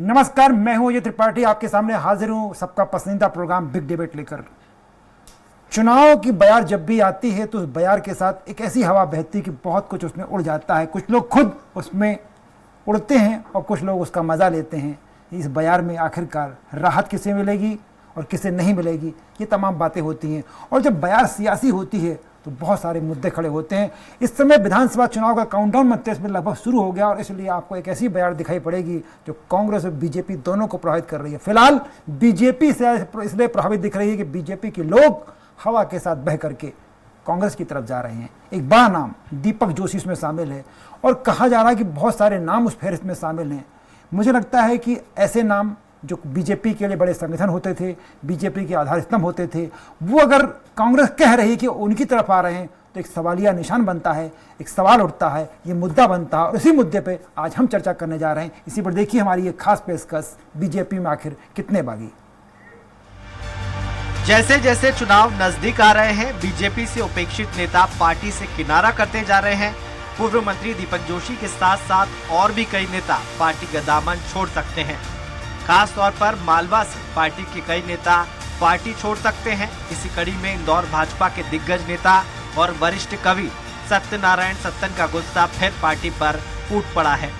नमस्कार, मैं हूं अजय त्रिपाठी, आपके सामने हाजिर हूं सबका पसंदीदा प्रोग्राम बिग डिबेट लेकर। चुनाव की बयार जब भी आती है तो उस बयार के साथ एक ऐसी हवा बहती है कि बहुत कुछ उसमें उड़ जाता है। कुछ लोग खुद उसमें उड़ते हैं और कुछ लोग उसका मज़ा लेते हैं। इस बयार में आखिरकार राहत किसे मिलेगी और किसे नहीं मिलेगी, ये तमाम बातें होती हैं। और जब बयार सियासी होती है तो बहुत सारे मुद्दे खड़े होते हैं। इस समय विधानसभा चुनाव का काउंटडाउन मध्य में लगभग शुरू हो गया और इसलिए आपको एक ऐसी बयार दिखाई पड़ेगी जो कांग्रेस और बीजेपी दोनों को प्रभावित कर रही है। फिलहाल बीजेपी से इसलिए प्रभावित दिख रही है कि बीजेपी के लोग हवा के साथ बह करके कांग्रेस की तरफ जा रहे हैं। एक बड़ा नाम दीपक जोशी इसमें शामिल है और कहा जा रहा है कि बहुत सारे नाम उस फहरिस्त में शामिल हैं। मुझे लगता है कि ऐसे नाम जो बीजेपी के लिए बड़े संगठन होते थे, बीजेपी के आधार स्तंभ होते थे, वो अगर कांग्रेस कह रही है कि उनकी तरफ आ रहे हैं तो एक सवालिया निशान बनता है, एक सवाल उठता है, ये मुद्दा बनता है। और इसी मुद्दे पे आज हम चर्चा करने जा रहे हैं। इसी पर देखिए हमारी ये खास पेशकश, बीजेपी में आखिर कितने बागी। जैसे जैसे चुनाव नजदीक आ रहे हैं, बीजेपी से उपेक्षित नेता पार्टी से किनारा करते जा रहे हैं। पूर्व मंत्री दीपक जोशी के साथ साथ और भी कई नेता पार्टी का दामन छोड़ सकते हैं। खास तौर पर मालवा से पार्टी के कई नेता पार्टी छोड़ सकते हैं। इसी कड़ी में इंदौर भाजपा के दिग्गज नेता और वरिष्ठ कवि सत्यनारायण सत्तन का गुस्सा फिर पार्टी पर फूट पड़ा है।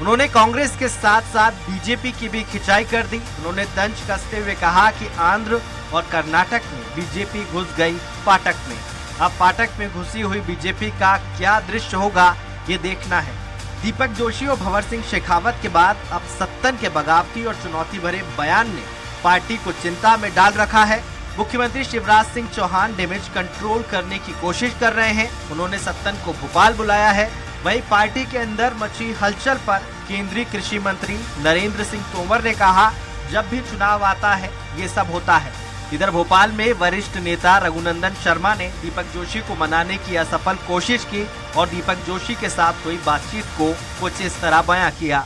उन्होंने कांग्रेस के साथ साथ बीजेपी की भी खिंचाई कर दी। उन्होंने तंज कसते हुए कहा कि आंध्र और कर्नाटक में बीजेपी घुस गई पाटक में। अब पाटक में घुसी हुई बीजेपी का क्या दृश्य होगा, ये देखना है। दीपक जोशी और भंवर सिंह शेखावत के बाद अब सत्तन के बगावती और चुनौती भरे बयान ने पार्टी को चिंता में डाल रखा है। मुख्यमंत्री शिवराज सिंह चौहान डैमेज कंट्रोल करने की कोशिश कर रहे हैं। उन्होंने सत्तन को भोपाल बुलाया है। वहीं पार्टी के अंदर मची हलचल पर केंद्रीय कृषि मंत्री नरेंद्र सिंह तोमर ने कहा, जब भी चुनाव आता है ये सब होता है। इधर भोपाल में वरिष्ठ नेता रघुनंदन शर्मा ने दीपक जोशी को मनाने की असफल कोशिश की और दीपक जोशी के साथ हुई बातचीत को कुछ इस तरह बयां किया।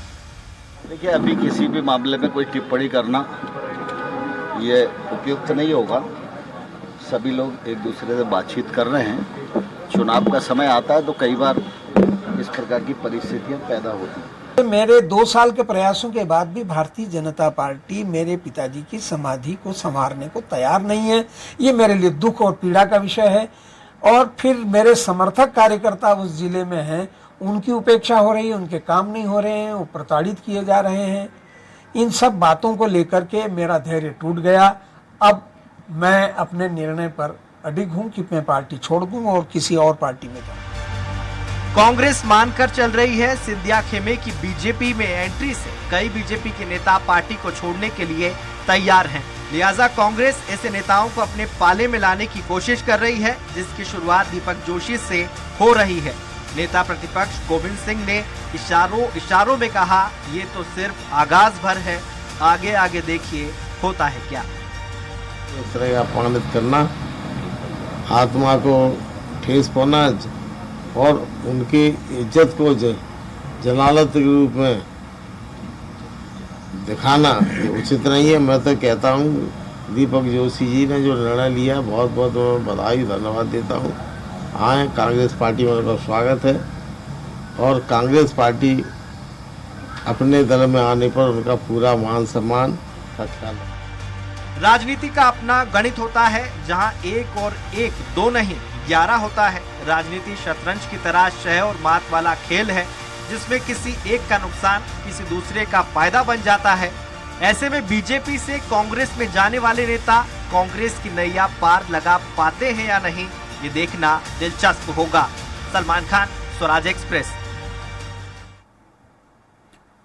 देखिए, अभी किसी भी मामले में कोई टिप्पणी करना ये उपयुक्त नहीं होगा। सभी लोग एक दूसरे से बातचीत कर रहे हैं। चुनाव का समय आता है तो कई बार इस प्रकार की परिस्थितियां पैदा होती हैं। मेरे 2 साल के प्रयासों के बाद भी भारतीय जनता पार्टी मेरे पिताजी की समाधि को संवारने को तैयार नहीं है। ये मेरे लिए दुख और पीड़ा का विषय है। और फिर मेरे समर्थक कार्यकर्ता उस जिले में हैं, उनकी उपेक्षा हो रही है, उनके काम नहीं हो रहे हैं, वो प्रताड़ित किए जा रहे हैं। इन सब बातों को लेकर के मेरा धैर्य टूट गया। अब मैं अपने निर्णय पर अडिग हूँ कि मैं पार्टी छोड़ दूँ और किसी और पार्टी में जाऊँ। कांग्रेस मानकर चल रही है सिंधिया खेमे की बीजेपी में एंट्री से कई बीजेपी के नेता पार्टी को छोड़ने के लिए तैयार हैं। लिहाजा कांग्रेस ऐसे नेताओं को अपने पाले में लाने की कोशिश कर रही है, जिसकी शुरुआत दीपक जोशी से हो रही है। नेता प्रतिपक्ष गोविंद सिंह ने इशारों में कहा, ये तो सिर्फ आगाज भर है, आगे आगे देखिए होता है क्या। इस तरह का अपमानित करना, आत्मा को ठेस पहुंचाना और उनकी इज्जत को जलालत के रूप में दिखाना ये उचित नहीं है। मैं तो कहता हूँ दीपक जोशी जी ने जो निर्णय लिया, बहुत बहुत बधाई धन्यवाद देता हूँ। आए, कांग्रेस पार्टी में उनका स्वागत है और कांग्रेस पार्टी अपने दल में आने पर उनका पूरा मान सम्मान का ख्याल है। राजनीति का अपना गणित होता है, जहां 1 और 1 2 नहीं 11 होता है। राजनीति शतरंज की तरह शह और मात वाला खेल है, जिसमें किसी एक का नुकसान किसी दूसरे का फायदा बन जाता है। ऐसे में बीजेपी से कांग्रेस में जाने वाले नेता कांग्रेस की नैया पार लगा पाते हैं या नहीं, ये देखना दिलचस्प होगा। सलमान खान, स्वराज एक्सप्रेस।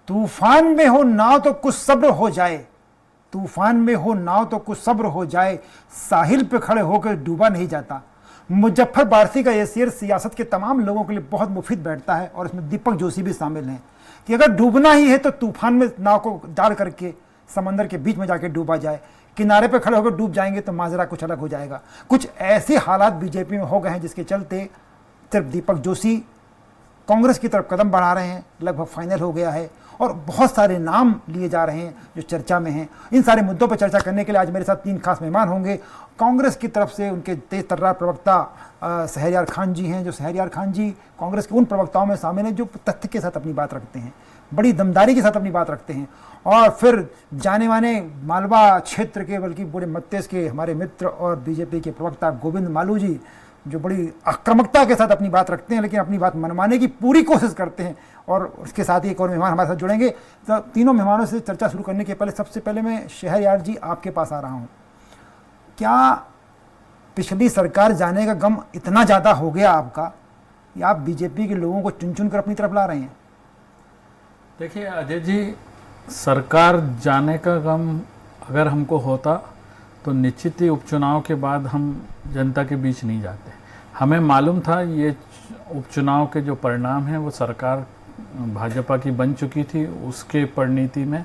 तूफान में हो नाव तो कुछ सब्र हो जाए, तूफान में हो नाव तो कुछ सब्र हो जाए, साहिल पे खड़े होकर डूबा नहीं जाता। मुजफ्फर बारसी का ये शेर सियासत के तमाम लोगों के लिए बहुत मुफीद बैठता है और इसमें दीपक जोशी भी शामिल हैं कि अगर डूबना ही है तो तूफान में नाव को डाल करके समंदर के बीच में जाके डूबा जाए। किनारे पे खड़े होकर डूब जाएंगे तो माजरा कुछ अलग हो जाएगा। कुछ ऐसे हालात बीजेपी में हो गए हैं जिसके चलते सिर्फ दीपक जोशी कांग्रेस की तरफ कदम बढ़ा रहे हैं, लगभग फाइनल हो गया है और बहुत सारे नाम लिए जा रहे हैं जो चर्चा में हैं। इन सारे मुद्दों पर चर्चा करने के लिए आज मेरे साथ 3 खास मेहमान होंगे। कांग्रेस की तरफ से उनके तेज तर्रार प्रवक्ता शहरयार खान जी हैं, जो शहरयार खान जी कांग्रेस के उन प्रवक्ताओं में शामिल हैं जो तथ्य के साथ अपनी बात रखते हैं। बड़ी दमदारी के साथ अपनी बात रखते हैं। और फिर जाने माने मालवा क्षेत्र के, बल्कि पूरे मध्य प्रदेश के हमारे मित्र और बीजेपी के प्रवक्ता गोविंद मालू जी, जो बड़ी आक्रामकता के साथ अपनी बात रखते हैं, लेकिन अपनी बात मनवाने की पूरी कोशिश करते हैं। और उसके साथ ही एक और मेहमान हमारे साथ जुड़ेंगे। तो तीनों मेहमानों से चर्चा शुरू करने के पहले सबसे पहले मैं शहरयार जी आपके पास आ रहा हूँ। क्या पिछली सरकार जाने का गम इतना ज़्यादा हो गया आपका कि आप बीजेपी के लोगों को चुन चुन कर अपनी तरफ ला रहे हैं? देखिए अजय जी, सरकार जाने का गम अगर हमको होता तो निश्चित ही उपचुनाव के बाद हम जनता के बीच नहीं जाते। हमें मालूम था ये उपचुनाव के जो परिणाम हैं वो सरकार भाजपा की बन चुकी थी, उसके परिणति में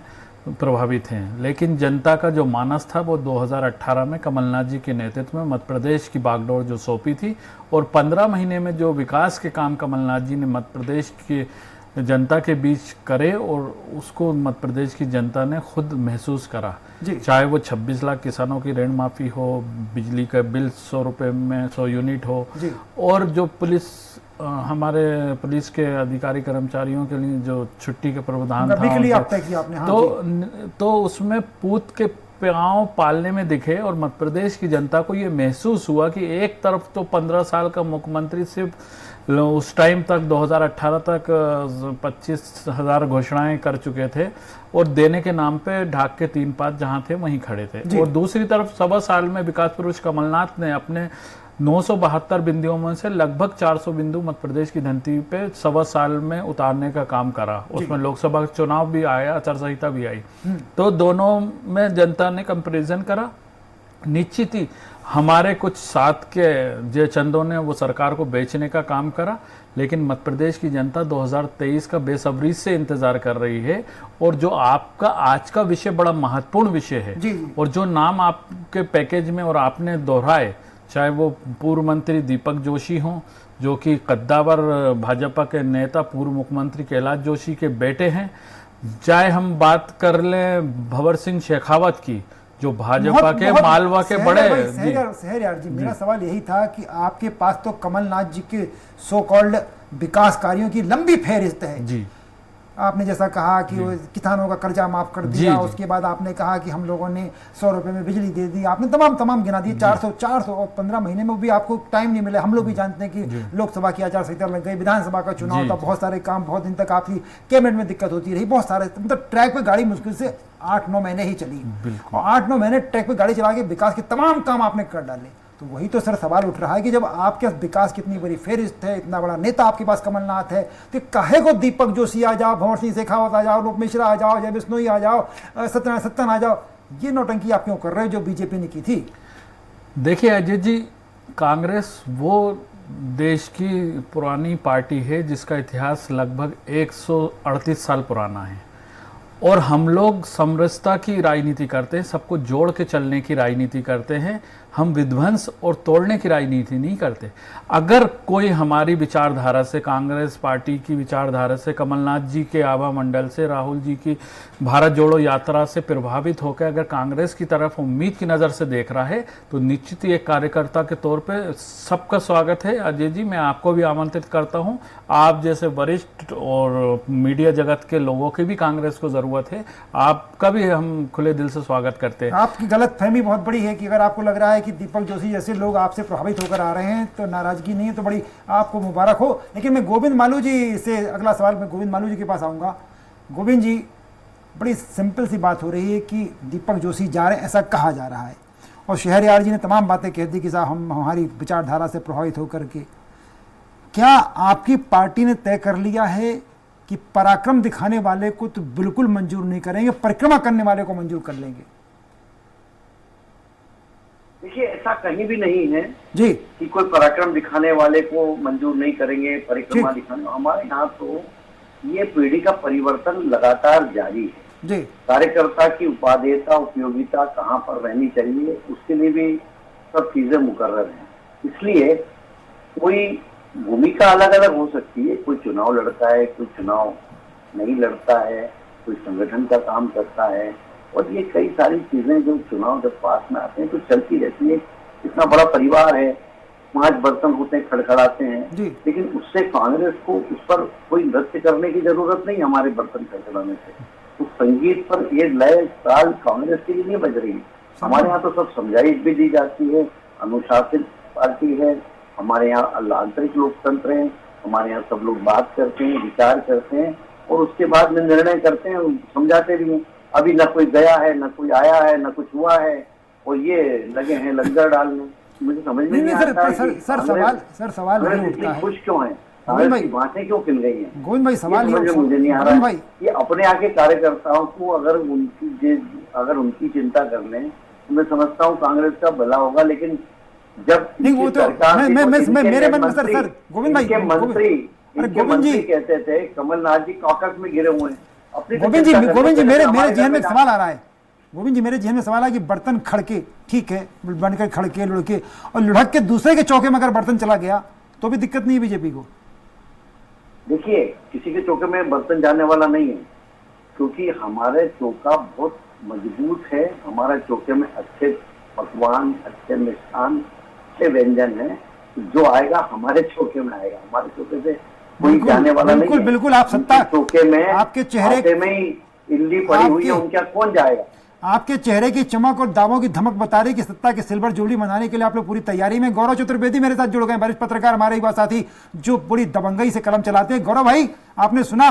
प्रभावित हैं। लेकिन जनता का जो मानस था वो 2018 में कमलनाथ जी के नेतृत्व में मध्य प्रदेश की बागडोर जो सौंपी थी, और 15 महीने में जो विकास के काम कमलनाथ जी ने मध्य प्रदेश के जनता के बीच करे, और उसको मध्य प्रदेश की जनता ने खुद महसूस करा। चाहे वो 26 लाख किसानों की ऋण माफ़ी हो, बिजली का बिल 100 रुपये में 100 यूनिट हो, और जो हमारे पुलिस के अधिकारी कर्मचारियों के लिए जो छुट्टी का प्रावधान था, तो उसमें पूत के पाँव पालने में दिखे। और मध्य प्रदेश की जनता को ये महसूस हुआ कि एक तरफ तो 15 साल का मुख्यमंत्री सिर्फ उस टाइम तक 2018 तक 25,000 घोषणाएं कर चुके थे, और देने के नाम पे ढाक के 3 पात जहां थे वहीं खड़े थे। और दूसरी तरफ 1.25 साल में विकास पुरुष कमलनाथ ने अपने 972 बिंदुओं में से लगभग 400 बिंदु मध्य प्रदेश की धरती पे 1.25 साल में उतारने का काम करा। उसमें लोकसभा चुनाव भी आया, आचार संहिता भी आई, तो दोनों में जनता ने कंपैरिजन करा। निश्चित ही हमारे कुछ साथ के जय चंदों ने वो सरकार को बेचने का काम करा, लेकिन मध्य प्रदेश की जनता 2023 का बेसब्री से इंतजार कर रही है। और जो आपका आज का विषय बड़ा महत्वपूर्ण विषय है, और जो नाम आपके पैकेज में और आपने दोहराए, चाहे वो पूर्व मंत्री दीपक जोशी हों, जो कि कद्दावर भाजपा के नेता पूर्व मुख्यमंत्री कैलाश जोशी के बेटे हैं, चाहे हम बात कर लें भंवर सिंह शेखावत की, जो भाजपा के मालवा के बड़े। शहरयार जी, मेरा सवाल यही था कि आपके पास तो कमलनाथ जी के सो कॉल्ड विकास कार्यों की लंबी फहरिस्त है जी। आपने जैसा कहा कि किसानों का कर्जा माफ कर दिया, उसके बाद आपने कहा कि हम लोगों ने 100 रुपए में बिजली दे दी, आपने तमाम गिना दिए। 400 और 15 महीने में भी आपको टाइम नहीं मिला। हम लोग भी जानते हैं कि लोकसभा की आचार संहिता लग गई, विधानसभा का चुनाव था, बहुत सारे काम, बहुत दिन तक आपकी कैबिनेट में दिक्कत होती रही, बहुत सारे, मतलब ट्रैक पे गाड़ी मुश्किल से 8-9 महीने ही चली, और 8-9 महीने ट्रैक पे गाड़ी चला के विकास के तमाम काम आपने कर डाले। तो वही तो सर सवाल उठ रहा है कि जब आपके विकास की इतनी बड़ी फेहरिस्त है, इतना बड़ा नेता आपके पास कमलनाथ है, तो काहे को दीपक जोशी आ जाओ, भंवर सिंह शेखावत आ जाओ, रूप मिश्रा आ जाओ, जय बिश्नोई आ जाओ, सत्यनारायण आ जाओ, ये नौटंकी आप क्यों कर रहे हो जो बीजेपी ने की थी? देखिए अजय जी, कांग्रेस वो देश की पुरानी पार्टी है जिसका इतिहास लगभग 138 साल पुराना है, और हम लोग समरसता की राजनीति करते हैं, सबको जोड़ के चलने की राजनीति करते हैं। हम विध्वंस और तोड़ने की राजनीति नहीं करते। अगर कोई हमारी विचारधारा से, कांग्रेस पार्टी की विचारधारा से, कमलनाथ जी के आभा मंडल से, राहुल जी की भारत जोड़ो यात्रा से प्रभावित होकर अगर कांग्रेस की तरफ उम्मीद की नज़र से देख रहा है, तो निश्चित ही एक कार्यकर्ता के तौर पे सबका स्वागत है। अजय जी, मैं आपको भी आमंत्रित करता हूं, आप जैसे वरिष्ठ और मीडिया जगत के लोगों की भी कांग्रेस को ज़रूरत है, आपका भी हम खुले दिल से स्वागत करते हैं। आपकी गलत फहमी बहुत बड़ी है कि अगर आपको लग रहा है कि दीपक जोशी जैसे लोग आपसे प्रभावित होकर आ रहे हैं तो नाराजगी नहीं है, तो बड़ी आपको मुबारक हो। लेकिन मैं गोविंद मालू जी से अगला सवाल, मैं गोविंद मालू जी के पास आऊँगा। गोविंद जी, बड़ी सिंपल सी बात हो रही है कि दीपक जोशी जा रहे हैं, ऐसा कहा जा रहा है, और शहरयार जी ने तमाम बातें कह दी कि साहब हम हमारी विचारधारा से प्रभावित होकर के। क्या आपकी पार्टी ने तय कर लिया है कि पराक्रम दिखाने वाले को तो बिल्कुल मंजूर नहीं करेंगे, परिक्रमा करने वाले को मंजूर कर लेंगे? देखिए, ऐसा कहीं भी नहीं है जी कि कोई पराक्रम दिखाने वाले को मंजूर नहीं करेंगे, परिक्रमा दिखाने। हमारे यहाँ तो ये पीढ़ी का परिवर्तन लगातार जारी है जी। कार्यकर्ता की उपादेयता, उपयोगिता कहाँ पर रहनी चाहिए, उसके लिए भी सब चीजें मुकर्रर हैं। इसलिए कोई भूमिका अलग अलग हो सकती है, कोई चुनाव लड़ता है, कोई चुनाव नहीं लड़ता है, कोई संगठन का काम करता है, और ये कई सारी चीजें जो चुनाव जब पास में आते हैं तो चलती रहती है। इतना बड़ा परिवार है, 5 बर्तन होते हैं, खड़खड़ाते हैं, जी। लेकिन उससे कांग्रेस को उस पर कोई नृत्य करने की जरूरत नहीं हमारे बर्तन खड़खड़ाने से। उस संगीत पर ये लय ताल कांग्रेस के लिए नहीं बज रही। हमारे यहाँ तो सब समझाइश भी दी जाती है, अनुशासित पार्टी है, हमारे यहाँ आंतरिक लोकतंत्र है, हमारे यहाँ सब लोग बात करते हैं, विचार करते हैं और उसके बाद में निर्णय करते हैं, समझाते भी हैं। अभी न कोई गया है, न कोई आया है, न कुछ हुआ है और ये लगे हैं लंगर डालने। मुझे समझ में नहीं आता है कि सवाल नहीं उठता है। खुश क्यों है, गोविंद भाई, बातें क्यों खिल गई हैं? गोविंद भाई सवाल ये ये मुझे नहीं आ गोविंद रहा भाई, है। ये अपने आगे कार्यकर्ताओं को अगर उनकी चिंता कर लें तो मैं समझता हूँ कांग्रेस का भला होगा, लेकिन जब नहीं वो तो मैं मेरे मन में सर गोविंद भाई, गोविंद जी कहते थे कमलनाथ जी कॉकस में गिरे हुए हैं। गोविंद जी मेरे जहन में एक सवाल आ रहा है। गोविंद जी मेरे जहन में सवाल है कि बर्तन खड़के, ठीक है, बनकर खड़के लुढ़के और लुढ़क के दूसरे के चौके में अगर बर्तन चला गया तो भी दिक्कत नहीं है बीजेपी को। देखिए, किसी के चौके में बर्तन जाने वाला नहीं है, क्योंकि हमारे चौका बहुत मजबूत है। हमारे चौके में अच्छे पकवान, अच्छे मिष्ठान, अच्छे व्यंजन है। जो आएगा हमारे चौके में आएगा, हमारे चौके से कोई जाने वाला नहीं है। बिल्कुल आप सत्ता चौके में आपके चेहरे में ही इल्ली पड़ी हुई है, उनका कौन जाएगा? आपके चेहरे की चमक और दावों की धमक बता रही कि सत्ता की सिल्वर जुबली मनाने के लिए आप लोग पूरी तैयारी में। गौरव चतुर्वेदी मेरे साथ जुड़ गए, वरिष्ठ पत्रकार, हमारे युवा साथी जो बड़ी दबंगई से कलम चलाते हैं। गौरव भाई, आपने सुना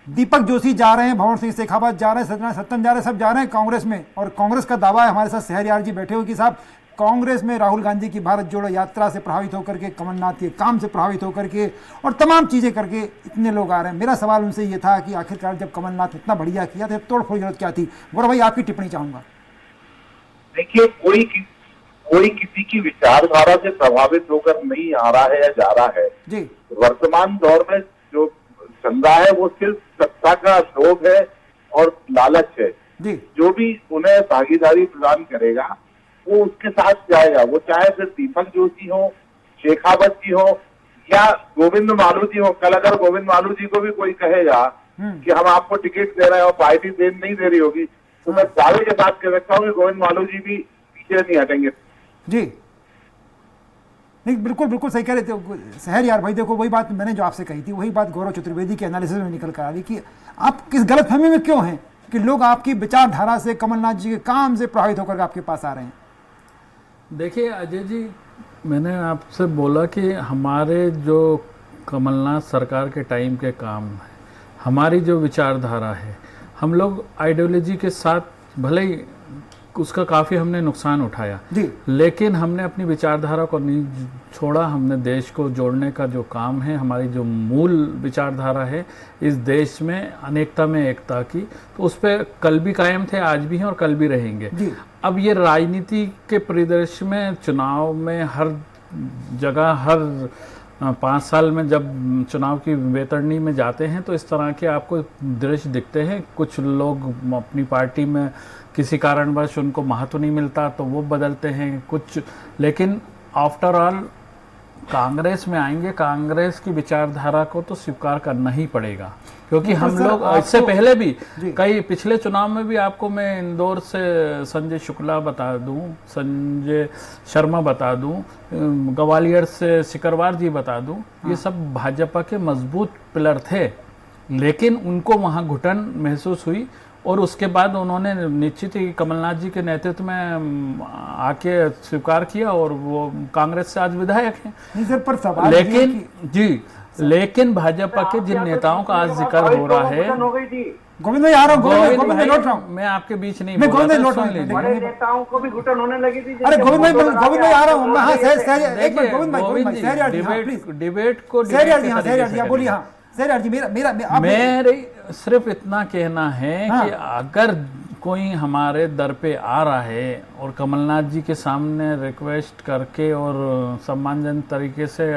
दीपक जोशी जा रहे हैं, भंवर सिंह शेखावत जा रहे हैं, सत्तन जा रहे हैं, सब जा रहे हैं कांग्रेस में। और कांग्रेस का दावा है, हमारे साथ शहरयार जी बैठे हो कि साहब कांग्रेस में राहुल गांधी की भारत जोड़ो यात्रा से प्रभावित होकर के, कमलनाथ के काम से प्रभावित होकर के और तमाम चीजें करके इतने लोग आ रहे हैं। मेरा सवाल उनसे ये था कि आखिरकार जब कमलनाथ इतना बढ़िया किया तो तोड़फोड़ जरूरत क्या थी? गौरव भाई आपकी टिप्पणी चाहूंगा। देखिए, कोई किसी की विचारधारा से प्रभावित होकर नहीं आ रहा है या जा रहा है जी। वर्तमान दौर में जो चल रहा है वो सिर्फ सत्ता का लोभ है और लालच है जी। जो भी उन्हें भागीदारी प्रदान करेगा वो उसके साथ जाएगा। वो चाहे फिर दीपक जोशी हो, शेखावत जी हो या गोविंद मालू जी हो। कल अगर गोविंद मालू जी को भी कोई कहेगा कि हम आपको टिकट दे रहे हैं और पार्टी नहीं दे रही होगी तो मैं दावे के साथ कह सकता हूँ कि गोविंद मालू जी भी पीछे नहीं हटेंगे जी। नहीं, बिल्कुल सही कह रहे थे शहरयार भाई। देखो, वही बात मैंने जो आपसे कही थी, वही बात गौरव चतुर्वेदी के एनालिसिस में निकल कर आ रही कि आप किस गलतफहमी में क्यों हैं कि लोग आपकी विचारधारा से, कमलनाथ जी के काम से प्रभावित होकर आपके पास आ रहे हैं। देखिए अजय जी, मैंने आपसे बोला कि हमारे जो कमलनाथ सरकार के टाइम के काम है, हमारी जो विचारधारा है, हम लोग आइडियोलॉजी के साथ भले ही उसका काफ़ी हमने नुकसान उठाया जी, लेकिन हमने अपनी विचारधारा को नहीं छोड़ा। हमने देश को जोड़ने का जो काम है, हमारी जो मूल विचारधारा है इस देश में अनेकता में एकता की, तो उस पर कल भी कायम थे, आज भी हैं और कल भी रहेंगे जी। अब ये राजनीति के परिदृश्य में, चुनाव में, हर जगह हर 5 साल में जब चुनाव की वेतरणी में जाते हैं तो इस तरह के आपको दृश्य दिखते हैं। कुछ लोग अपनी पार्टी में किसी कारणवश उनको महत्व नहीं मिलता तो वो बदलते हैं कुछ, लेकिन आफ्टर ऑल कांग्रेस में आएंगे, कांग्रेस की विचारधारा को तो स्वीकार करना ही पड़ेगा। क्योंकि हम लोग इससे पहले भी कई पिछले चुनाव में भी आपको मैं इंदौर से संजय शुक्ला बता दूं, संजय शर्मा बता दूं, ग्वालियर से सिकरवार जी बता दूं, ये सब भाजपा के मजबूत पिलर थे, लेकिन उनको वहाँ घुटन महसूस हुई और उसके बाद उन्होंने निश्चित ही कमलनाथ जी के नेतृत्व में आके स्वीकार किया और वो कांग्रेस से आज विधायक हैं। पर सवाल लेकिन भाजपा के जिन नेताओं का आज जिक्र हो रहा है, गोविंद भाई आ रहा हूँ, मैं आपके बीच नहीं, मैं गोविंद भाई लौट रहा हूँ, बड़े नेताओं को भी घुटन होने लगी थी। अरे गोविंद भाई आ रहा हूँ, हाँ एक मिनट गोविंद भाई डिबेट को बोलिए। हाँ शहरयार जी, मेरे सिर्फ इतना कहना है कि अगर कोई हमारे दर पे आ रहा है और कमलनाथ जी के सामने रिक्वेस्ट करके और सम्मानजनक तरीके से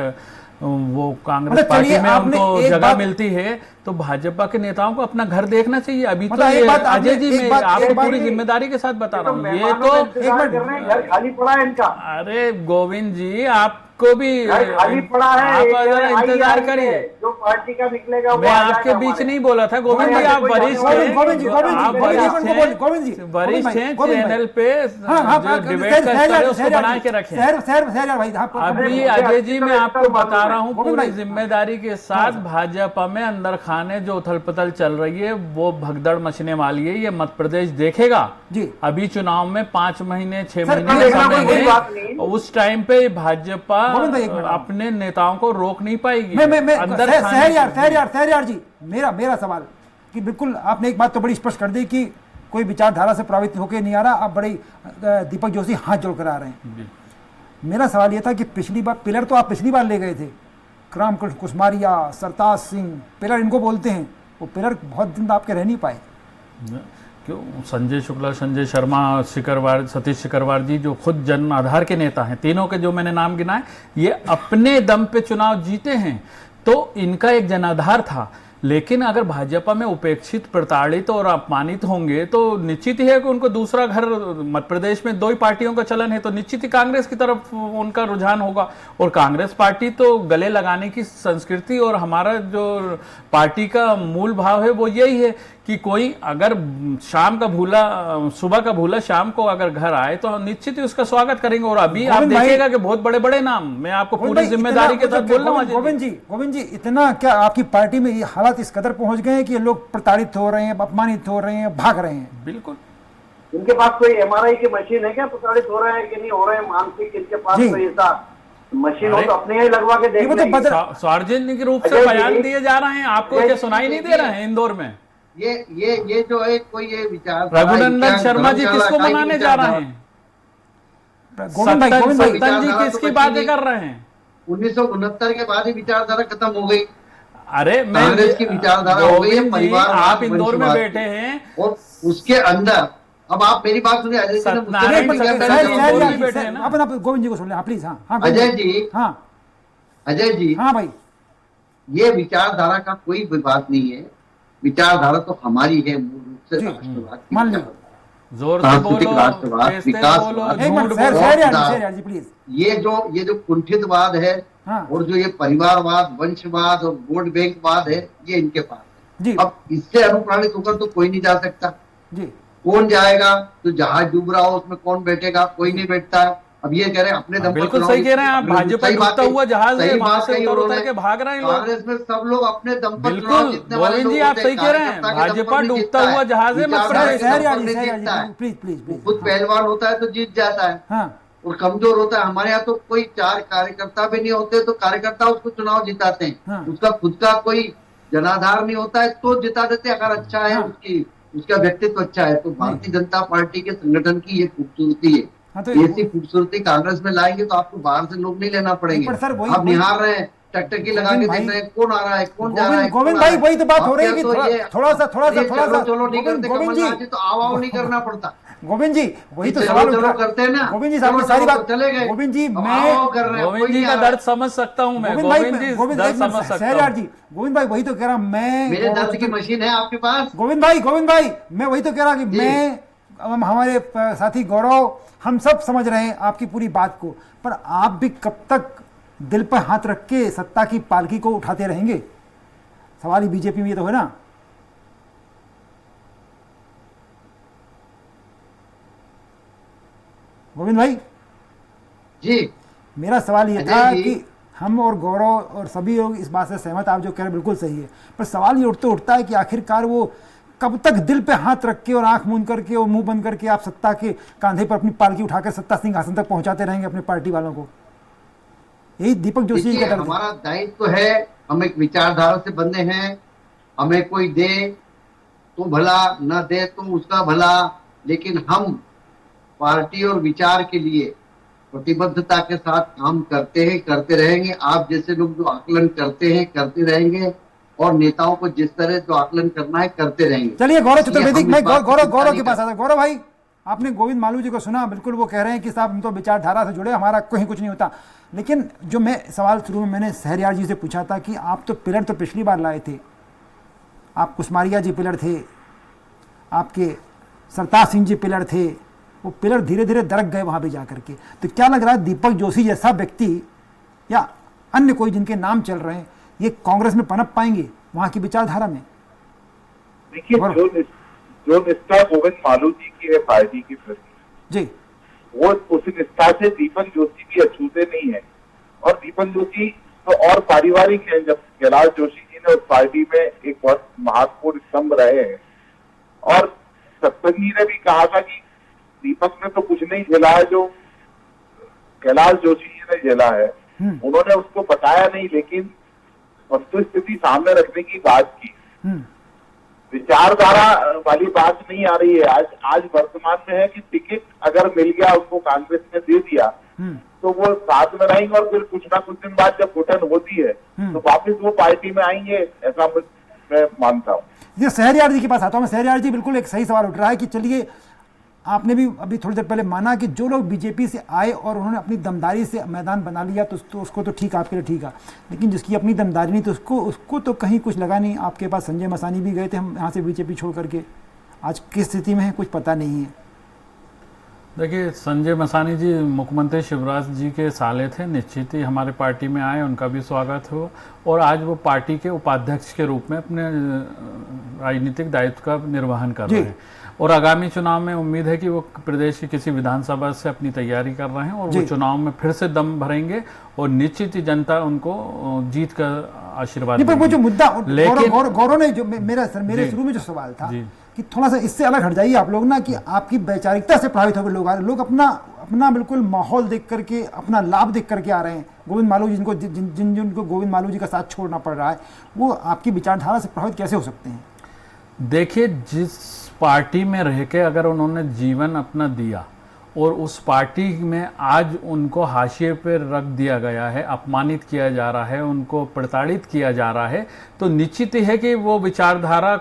वो कांग्रेस पार्टी में उनको जगह मिलती है तो भाजपा के नेताओं को अपना घर देखना चाहिए। अभी तो मतलब एक ये बात आपने- अजय जी, एक मैं बात- आपको एक बात- पूरी जिम्मेदारी के साथ बता रहा हूँ, ये मेहमानों तो का इंतजार कर रहे हैं, घर खाली पड़ा है इनका, अरे गोविंद जी आपको भी घर खाली पड़ा है। आप एक जरा आइए, इंतजार आइए, करिए। जो पार्टी का निकलेगा वो मैं आ आपके जाएगा बीच हमारे। नहीं बोला था गोविंद जी, गोविंद आप जी, वरिष्ठ गोविंद हैं, गोविंद जी, गोविंद जी, आप गोविंद जी, वरिष्ठ गोविंद हैं, गोविंद जी, वरिष्ठ गोविंद हैं, भाई, चैनल पे जो डिबेट करते हैं उसको बना के रखें। सहर भाई अभी अजय जी मैं आपको बता रहा हूँ गोविंद पूरी भाई। जिम्मेदारी के साथ, भाजपा में अंदर खाने जो उथल पुथल चल रही है वो भगदड़ मचने वाली है, ये मध्य प्रदेश देखेगा जी। अभी चुनाव में 5 महीने 6 सर, महीने देखना समय कोई है, बात नहीं। उस टाइम पे भाजपा गोविंद भाई, एक मिनट। अपने नेताओं को रोक नहीं पाएगी। मैं अंदर सहर जी, मेरा सवाल कि बिल्कुल आपने एक बात तो बड़ी स्पष्ट कर दी कि कोई विचारधारा से प्रभावित होकर नहीं आ रहा, आप बड़े दीपक जोशी हाथ जोड़कर आ रहे हैं। मेरा सवाल यह था कि पिछली बार पिलर तो आप पिछली बार ले गए थे, राम कृष्ण कुसमारिया, सरताज सिंह, पिलर इनको बोलते हैं, वो पिलर बहुत दिन आपके रह नहीं पाए। क्यों? संजय शुक्ला, संजय शर्मा, सतीश सिकरवार जी जो खुद जन आधार के नेता हैं, तीनों के जो मैंने नाम गिनाए, ये अपने दम पे चुनाव जीते हैं, तो इनका एक जनाधार था। लेकिन अगर भाजपा में उपेक्षित, प्रताड़ित और अपमानित होंगे तो निश्चित ही है कि उनको दूसरा घर, मध्य प्रदेश में 2 ही पार्टियों का चलन है तो निश्चित ही कांग्रेस की तरफ उनका रुझान होगा। और कांग्रेस पार्टी तो गले लगाने की संस्कृति, और हमारा जो पार्टी का मूल भाव है वो यही है कि कोई अगर शाम का भूला, सुबह का भूला शाम को अगर घर आए तो हम निश्चित ही उसका स्वागत करेंगे। और अभी आप गोविंद भाई- देखिएगा कि बहुत बड़े बड़े नाम, मैं आपको गोविंद पूरी भाई, जिम्मेदारी के इतना- साथ बोल रहा हूँ। गोविंद जी, इतना क्या आपकी पार्टी में ये हालात इस कदर पहुंच गए हैं कि ये लोग प्रताड़ित हो रहे हैं, अपमानित हो रहे हैं, भाग रहे हैं? बिल्कुल। इनके पास कोई MRI की मशीन है क्या, प्रताड़ित हो रहे हैं कि नहीं हो रहे हैं मानसिक, इनके पास जी। कोई ऐसा मशीन हो अरे, तो अपने यहाँ ही लगवा के देख ये तो लेंगे। बदल- सार्वजनिक रूप से अजय जी, बयान दिए जा रहे हैं, आपको अजय क्या जी, सुनाई नहीं दे रहा है इंदौर में? ये जो है कोई ये विचार, रघुनंदन शर्मा जी किसको मनाने जा रहे हैं? गोविंद भाई, गोविंद भाई, सत्तन जी विचारधारा किसकी तो बातें बची कर रहे हैं? 1969 के बाद ही विचारधारा खत्म हो गई। अरे मैं कांग्रेस की विचारधारा हो गई है, गोविंद जी, परिवारवाद, आप इंदौर में वंशवाद। बैठे हैं, और उसके अंदर अब आप मेरी बात सुनिए, अजय जी ने मुझसे सत्यनारायण नहीं किया, जी, पहले सहर जवाब जी, बोलिए। बैठे हैं ना? आप गोविंद जी को सुन लें, प्लीज। हाँ हाँ अजय गोविंद जी, हाँ अजय जी, हाँ भाई, ये विचारधारा का कोई विवाद नहीं है। विचारधारा तो हमारी है, मूल रूप से जी, राष्ट्रवाद की मान ली। विचारधारा। जोर से सांस्कृतिक बोलो, राष्ट्रवाद, तेज तेज विकासवाद। बोलो, एक झूठ मिनट, बोलो। सहर जी प्लीज। ये जो कुंठितवाद है, हाँ। और जो ये परिवारवाद, वंशवाद और वोट बैंकवाद है, ये इनके पास है। जी अब इससे अनुप्राणित होकर तो कोई नहीं जा सकता। जी, कौन जाएगा? तो जहाज डूब रहा हो उसमें कौन बैठेगा? कोई नहीं बैठता है। अब ये कह रहे हैं अपने दम पर बिल्कुल चुनाव सही कह रहे हैं आप, जीतने। भाजपा सही बात डूबता कही। हुआ जहाज है, सही वहां बात से कही उतर उन्होंने। के भाग रहे हैं लोग। कांग्रेस में सब लोग अपने दम पर बिल्कुल, चुनाव जीतने वाले गोविंद जी, लोग आप होते सही कह रहे हैं, कार्यकर्ता के दम भाजपा पर नहीं डूबता जीतता हुआ है। जहाज है, मध्य विचारधारा प्रदेश के दम पर जी, नहीं सहर जीतता है। जी, प्लीज प्लीज वो प्लीज। खुद पहलवान होता है तो जीत जाता है, हाँ और कमजोर होता है। हमारे यहाँ तो कोई 4 कार्यकर्ता भी नहीं होते तो कार्यकर्ता उसको चुनाव जिताते हैं। हाँ। उसका खुद का कोई जनाधार नहीं होता है तो जिता देते हैं, अगर अच्छा है हाँ। उसका व्यक्तित्व अच्छा है। तो भारतीय जनता पार्टी के संगठन की ये खूबसूरती है। हाँ, तो ऐसी खूबसूरती कांग्रेस में लाएंगे तो आपको बाहर से लोग नहीं लेना पड़ेंगे। पर सर, वही- आप निहार रहे हैं, टकटकी लगा के गोविंद देख भाई- रहे हैं कौन आ रहा है, कौन जा रहा है, गोविंद कौन भाई, आ रहा है। वही तो बात हो आप रही है क्या कि तो थोड़ा ये- सा ये चलो नहीं गोविंद करते गोविंद कमलनाथ जी, जी तो आओ नहीं करना पड़ता। गोविंद जी वही तो चलो सवाल चलो उठा- करते हैं ना। गोविंद जी चलो साहब सारी चलो बात चले गए। गोविंद जी अब मैं आओ कर रहे हैं, गोविंद कोई जी नहीं का आ रहा दर्द समझ सकता हूँ मैं, गोविंद भाई गोविंद जी गोविंद दर्द एक मिनट, समझ सकता सहरयार हूँ। जी, गोविंद भाई वही तो कह रहा मैं मेरे दर्द की मशीन है आपके पास? गोविंद भाई मैं वही तो कह रहा कि मैं हमारे साथी गौरव हम सब समझ रहे हैं आपकी पूरी बात को, पर आप भी कब तक दिल पर हाथ रख के सत्ता की पालकी को उठाते रहेंगे? सवाल ही बीजेपी में ये तो है ना। गोविंद भाई जी, मेरा सवाल ये अजय था जी। कि हम और गौरव और सभी लोग इस बात से सहमत, आप जो कह रहे हैं बिल्कुल सही है, पर सवाल ये उठता है कि आखिरकार वो कब तक दिल पे हाथ रख के और आंख मूंद करके और मुंह बंद करके आप सत्ता के कांधे पर अपनी पालकी उठाकर सत्ता सिंहासन तक पहुंचाते रहेंगे अपने पार्टी वालों को? यही दीपक जोशी देखिए, का दर्द है। हमारा दायित्व है, हम एक विचारधारा से बंधे हैं। हमें कोई दे तो भला, न दे तो उसका भला, लेकिन हम पार्टी और विचार के लिए प्रतिबद्धता के साथ काम करते हैं, करते रहेंगे। आप जैसे लोग जो आकलन करते हैं करते रहेंगे, और नेताओं को जिस तरह जो आकलन करना है करते रहेंगे। चलिए गौरव चतुर्वेदी, हम मैं इस बात की गौरव चिंता के नहीं पास आता हूं। गौरव भाई, आपने गोविंद मालू जी को सुना, बिल्कुल वो कह रहे हैं कि साहब हम तो विचारधारा से जुड़े, हमारा कहीं कुछ नहीं होता। लेकिन जो मैं सवाल शुरू में मैंने सहरयार जी से पूछा था कि आप तो पिलर तो पिछली बार लाए थे, आप कुसमारिया जी पिलर थे, आपके सरताज सिंह जी पिलर थे, वो पिलर धीरे धीरे दरक गए वहाँ भी जा करके। तो क्या लग रहा है दीपक जोशी जैसा व्यक्ति या अन्य कोई जिनके नाम चल रहे हैं ये कांग्रेस में पनप पाएंगे वहाँ की विचारधारा में? देखिए, जो निष्ठा गोविंद मालू जी की है पार्टी के प्रति जी, वो उस निष्ठा से दीपक जोशी भी अछूते नहीं है। और दीपक जोशी तो और पारिवारिक है, जब कैलाश जोशी जी ने उस पार्टी में एक बहुत महत्वपूर्ण स्तंभ रहे हैं। और सत्संगी ने भी कहा था कि दीपक ने तो कुछ नहीं झेला है जो कैलाश जोशी जी ने झेला है। उन्होंने उसको बताया नहीं, लेकिन वस्तु स्थिति सामने रखने की बात की। विचारधारा वाली बात नहीं आ रही है। आज वर्तमान में है कि टिकट अगर मिल गया उनको, कांग्रेस ने दे दिया, तो वो साथ में रहेंगे और फिर कुछ ना कुछ दिन बाद जब घुटन होती है तो वापस वो पार्टी में आएंगे, ऐसा मैं मानता हूँ। ये शहरयार जी के पास आता हूँ मैं। शहरयार जी, बिल्कुल एक सही सवाल उठ रहा है कि चलिए, आपने भी अभी थोड़ी देर पहले माना कि जो लोग बीजेपी से आए और उन्होंने अपनी दमदारी से मैदान बना लिया तो उसको तो ठीक, आपके लिए ठीक है, लेकिन जिसकी अपनी दमदारी नहीं तो उसको तो कहीं कुछ लगा नहीं। आपके पास संजय मसानी भी गए थे हम यहाँ से बीजेपी छोड़ करके, आज किस स्थिति में है कुछ पता नहीं है। देखिए, संजय मसानी जी मुख्यमंत्री शिवराज जी के साले थे, निश्चित ही हमारे पार्टी में आए, उनका भी स्वागत हो। और आज वो पार्टी के उपाध्यक्ष के रूप में अपने राजनीतिक दायित्व का निर्वहन कर रहे हैं। और आगामी चुनाव में उम्मीद है कि वो प्रदेश की किसी विधानसभा से अपनी तैयारी कर रहे हैं और वो चुनाव में फिर से दम भरेंगे और निश्चित ही जनता उनको जीत का आशीर्वाद देगी। वो जो मुद्दा, लेकिन गौरव ने जो मेरे शुरू में जो सवाल था कि थोड़ा सा इससे अलग हट जाइए आप लोग ना, कि आपकी वैचारिकता से प्रभावित होकर लोग आ रहे हैं, लोग अपना बिल्कुल माहौल देख करके, अपना लाभ देख करके आ रहे हैं। गोविंद मालू जी जिनको गोविंद मालू जी का साथ छोड़ना पड़ रहा है, वो आपकी विचारधारा से प्रभावित कैसे हो सकते हैं? देखिए, जिस पार्टी में रह के अगर उन्होंने जीवन अपना दिया और उस पार्टी में आज उनको हाशिए पर रख दिया गया है, अपमानित किया जा रहा है, उनको प्रताड़ित किया जा रहा है, तो निश्चित ही है कि वो विचारधारा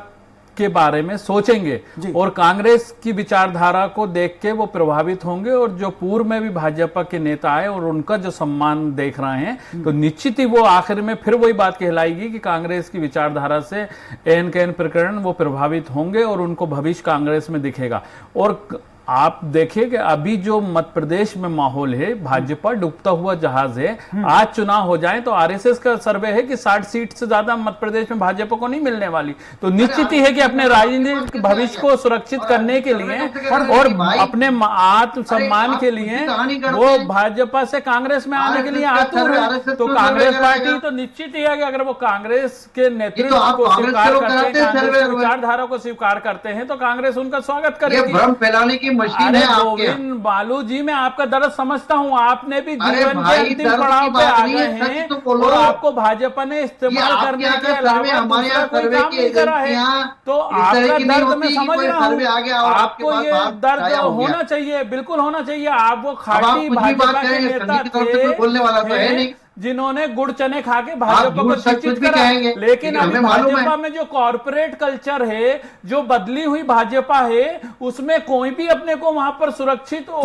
के बारे में सोचेंगे और कांग्रेस की विचारधारा को देख के वो प्रभावित होंगे। और जो पूर्व में भी भाजपा के नेता आए और उनका जो सम्मान देख रहे हैं, तो निश्चित ही वो आखिर में फिर वही बात कहलाएगी कि कांग्रेस की विचारधारा से एन के एन प्रकरण वो प्रभावित होंगे और उनको भविष्य कांग्रेस में दिखेगा। और आप देखिए कि अभी जो मध्य प्रदेश में माहौल है, भाजपा डूबता हुआ जहाज है। आज चुनाव हो जाए तो आरएसएस का सर्वे है कि 60 सीट से ज्यादा मध्य प्रदेश में भाजपा को नहीं मिलने वाली। तो निश्चित ही है कि अपने राजनीतिक भविष्य को सुरक्षित करने के लिए और अपने आत्म सम्मान के लिए वो भाजपा से कांग्रेस में आने के लिए आतुर है। तो कांग्रेस पार्टी तो निश्चित ही है कि अगर वो कांग्रेस के नेतृत्व को स्वीकार करते हैं, कांग्रेस की विचारधारा को स्वीकार करते हैं, तो कांग्रेस उनका स्वागत करेगी। भ्रम फैलाने की मशीन है आपके। गोविंद बालू जी, मैं आपका दर्द समझता हूँ, आपने भी जीवन के अंतिम पड़ाव पे आ गए हैं और आपको भाजपा ने इस्तेमाल करने के अलावा दूसरा कोई काम नहीं करा है। तो आपका दर्द मैं समझ रहा हूँ, आपको ये दर्द होना चाहिए, बिल्कुल होना चाहिए। आप वो खाटी भाजपा के नेता थे जिन्होंने गुड़ चने खा के भाजपा को चिंतित करा, लेकिन अभी भाजपा में जो कॉर्पोरेट कल्चर है, जो बदली हुई भाजपा है, उसमें कोई भी अपने को वहां पर सुरक्षित और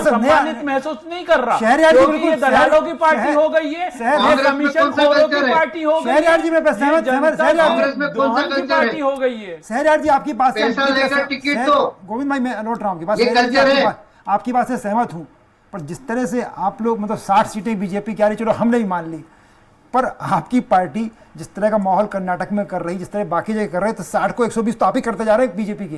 सम्मानित महसूस नहीं कर रहा, क्योंकि ये दलालों की पार्टी हो गई है, ये कमीशन खोरों की पार्टी हो गई है, पार्टी हो गई है। शहरयार जी, आपकी बात से गोविंद भाई मैं लौट रहा हूँ, आपकी बात से सहमत हूँ, पर जिस तरह से आप लोग मतलब 60 सीटें बीजेपी की आ रही, चलो हमने भी मान ली, पर आपकी पार्टी जिस तरह का माहौल कर्नाटक में कर रही, जिस तरह बाकी जगह कर रहे हैं, तो 60 को 120 तो आप ही करते जा रहे हैं बीजेपी के।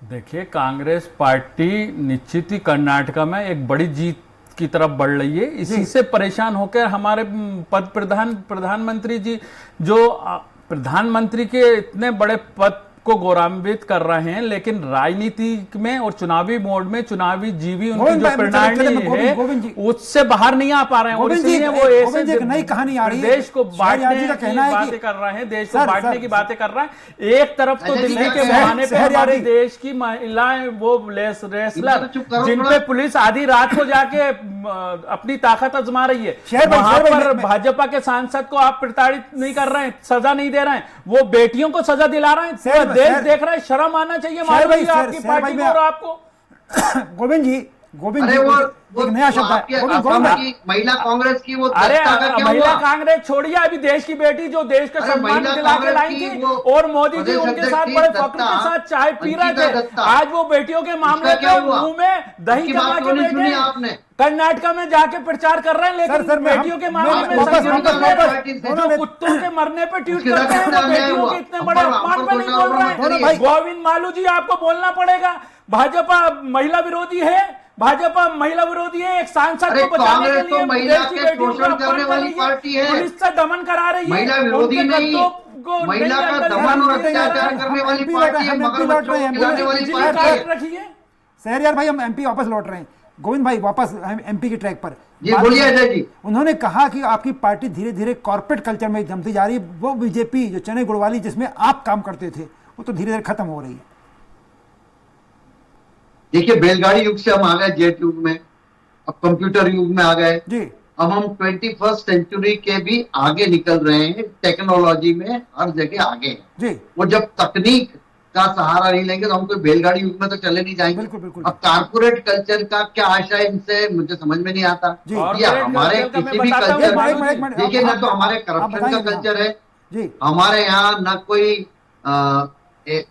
देखिए, कांग्रेस पार्टी निश्चित ही कर्नाटक में एक बड़ी जीत की तरफ बढ़ रही है। इसी से परेशान होकर हमारे प्रधानमंत्री जी, जो प्रधानमंत्री के इतने बड़े पद को गौरवान्वित कर रहे हैं, लेकिन राजनीति में और चुनावी मोड में चुनावी जीवी उनकी जो प्रणाली है उससे बाहर नहीं आ पा रहे हैं। और इसलिए वो ऐसे नई कहानी आ रही है, देश को बांटने की बातें कर रहे हैं, देश को बांटने की बातें कर रहे हैं। एक तरफ तो दिल्ली के बहाने पे हमारे देश की महिलाएं, वो रेसलर जिन पे पुलिस आधी रात को जाके अपनी ताकत आजमा रही है, वहां पर भाजपा के सांसद को आप प्रताड़ित नहीं कर रहे हैं, सजा नहीं दे रहे हैं, वो बेटियों को सजा दिला रहे हैं। देश देख रहा है, शर्म आना चाहिए आपकी पार्टी को और आपको। गोविंद अरे जी, वो एक नया शब्द है आपके गोविंद असम गोविंद की महिला कांग्रेस की वो अरे दत्ता का क्या महिला हुआ? कांग्रेस छोड़िए, अभी देश की बेटी जो देश का अरे सम्मान महिला दिला के कांग्रेस लाई की थी वो और मोदी जी प्रदेश उनके अध्यक्ष साथ थी बड़े दत्ता, फख्र के साथ चाय पी रहे अंकिता थे। दत्ता। आज वो बेटियों के मामले उसका क्या पे हुआ? मुंह में दही उसकी जमा बात के क्यों नहीं बैठे सुनी हैं। आपने? कर्नाटक में जाके प्रचार कर रहे हैं, लेकिन सर, मैं- बेटियों के मामले मैं- में वापस- संज्ञान वापस- कर रहे हैं। वापस- जो कुत्तों के मरने पे ट्वीट उसके करते हैं, साथ वो अन्याय बेटियों हुआ। के इतने बड़े हम पर- अपमान हम पे पर नहीं कोटा बोल रहे अपमान हैं। करिए। गोविंद मालू जी, आपको बोलना पड़ेगा, भाजपा महिला विरोधी है, भाजपा महिला विरोधी है। एक सांसद अरे को बचाने के कांग्रेस तो लिए महिला देश की के बेटियों शोषण का करने अपमान कर वाली रही है, पार्टी है। पुलिस से दमन करा रही है, महिला उनके विरोधी नहीं, गद्दों को महिला नहीं का अंदर दमन और जाने दिया जा रहा अत्याचार है। करने वाली MP पार्टी है, हम मगर MP लौट बच्चों रहे को हैं, खिलाने वाली बिजली पार्टी है। काट रखी है। सहरियार भाई, हम एमपी वापस लौट रहे हैं। गोविंद भाई वापस हम एमपी के ट्रैक पर जी बोलिए अजय जी। उन्होंने कहा कि आपकी पार्टी धीरे धीरे कॉर्पोरेट कल्चर में जमती जा रही है। वो बीजेपी जो चने गुड़ वाली जिसमें आप काम करते थे, वो तो धीरे धीरे खत्म हो रही है। देखिए, बैलगाड़ी युग से हम आ गए जेट युग में, अब कंप्यूटर युग में आ गए। जी अब हम 21st सेंचुरी के भी आगे निकल रहे हैं, टेक्नोलॉजी में हर जगह आगे हैं। जी वो जब तकनीक का सहारा नहीं लेंगे तो हम कोई बैलगाड़ी युग में तो चले नहीं जाएंगे। बिल्कुल, बिल्कुल। अब कारपोरेट कल्चर का क्या आशा है इनसे, मुझे समझ में नहीं आता। जी। ये Corporate हमारे culture का मैं किसी भी बताता हूँ, कल्चर एक मिनट, एक मिनट, देखिए ना, तो हमारे आप करप्शन का बताइए कल्चर है, जी हमारे यहाँ न कोई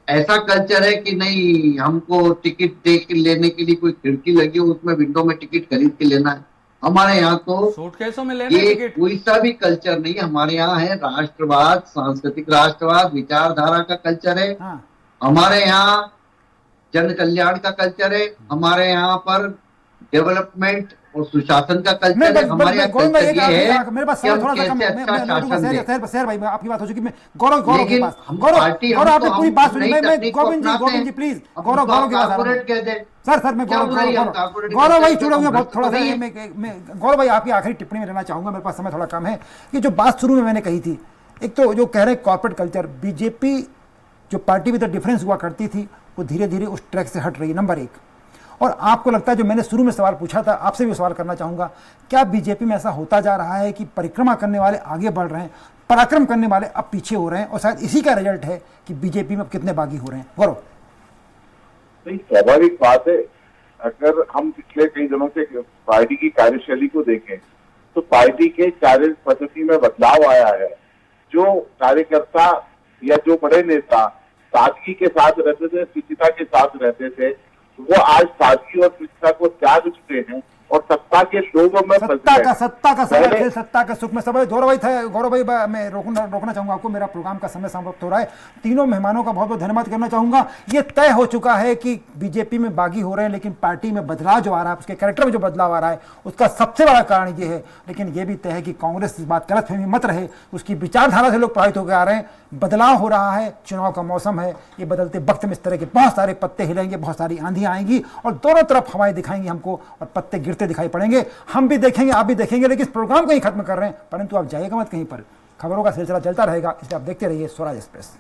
ऐसा कल्चर है कि नहीं हमको टिकट दे के लेने के लिए कोई खिड़की लगी हो उसमें विंडो में टिकट खरीद के लेना है। हमारे यहाँ तो सूटकेसों में लेने ये टिकट। कोई सा भी कल्चर नहीं है। हमारे यहाँ है राष्ट्रवाद, सांस्कृतिक राष्ट्रवाद, विचारधारा का कल्चर है। हाँ हमारे यहाँ जन कल्याण का कल्चर है। हमारे यहाँ पर डेवलपमेंट और सुशासन का कल्चर है। हमारे यहाँ गोविंद भाई, कल्चर ये है मेरे पास कि समय हम थोड़ा सा कम कैसे है। अच्छा शासन दें। सहर भाई, मैं आपकी बात हो चुकी, मैं गौरव के लेकिन पास हम गौरव पार्टी, गौरव हम आपने तो पूरी हम बात सुनी। नई मैं तकनीक को गोविंद अपनाते जी हैं। प्लीज, अब गौरव उसको गौरव के पास कारपोरेट कह दें। सर मैं क्या गौरव बुराई है? गौरव कारपोरेट गौरव भाई कल्चर छोड़ो, को मैं बहुत भ्रष्ट थोड़ा सा नहीं है। मैं गौरव भाई आपकी आखिरी टिप्पणी में रहना चाहूंगा, मेरे पास समय थोड़ा कम है। कि जो बात शुरू में मैंने कही थी, एक तो जो कह रहे हैं कॉर्पोरेट कल्चर, बीजेपी जो पार्टी में तो डिफरेंस हुआ करती थी वो धीरे धीरे उस ट्रैक से हट रही है, नंबर एक। और आपको लगता है, जो मैंने शुरू में सवाल पूछा था, आपसे भी सवाल करना चाहूंगा, क्या बीजेपी में ऐसा होता जा रहा है कि परिक्रमा करने वाले आगे बढ़ रहे हैं, पराक्रम करने वाले अब पीछे हो रहे हैं, और शायद इसी का रिजल्ट है कि बीजेपी में अब कितने बागी हो रहे हैं? गौरव नहीं, स्वाभाविक बात है। अगर हम पिछले कई दिनों से पार्टी की कार्यशैली को देखें तो पार्टी के कार्य पद्धति में बदलाव आया है। जो कार्यकर्ता या जो बड़े नेता सादगी के साथ रहते थे, शुचिता के साथ रहते थे, वो आज सादगी और शुचिता को त्याग चुके हैं और सत्ता के लोभों में फंस सत्ता गए। का समय पहले- खेल, सत्ता का सुख में सब। गौरव भाई था, गौरव भाई मैं रोकना चाहूंगा आपको, मेरा प्रोग्राम का समय समाप्त हो रहा है। तीनों मेहमानों का बहुत बहुत धन्यवाद करना चाहूंगा। ये तय हो चुका है कि बीजेपी में बागी हो रहे हैं, लेकिन पार्टी में बदलाव जो आ रहा है, उसके कैरेक्टर में जो बदलाव आ रहा है, उसका सबसे बड़ा कारण ये है। लेकिन ये भी तय है कि कांग्रेस इस बात गलतफहमी मत रहे, उसकी विचारधारा से लोग प्रभावित होकर आ रहे हैं। बदलाव हो रहा है, चुनाव का मौसम है, ये बदलते वक्त में इस तरह के बहुत सारे पत्ते हिलेंगे, बहुत सारी आंधियां आएंगी और दोनों तरफ हवाएं दिखाएंगी हमको, और पत्ते गिरते दिखाई पड़ेंगे। हम भी देखेंगे, आप भी देखेंगे, लेकिन इस प्रोग्राम को ही खत्म कर रहे हैं, परंतु आप जाइएगा मत कहीं पर। खबरों का सिलसिला चलता रहेगा, इसलिए आप देखते रहिए स्वराज एक्सप्रेस।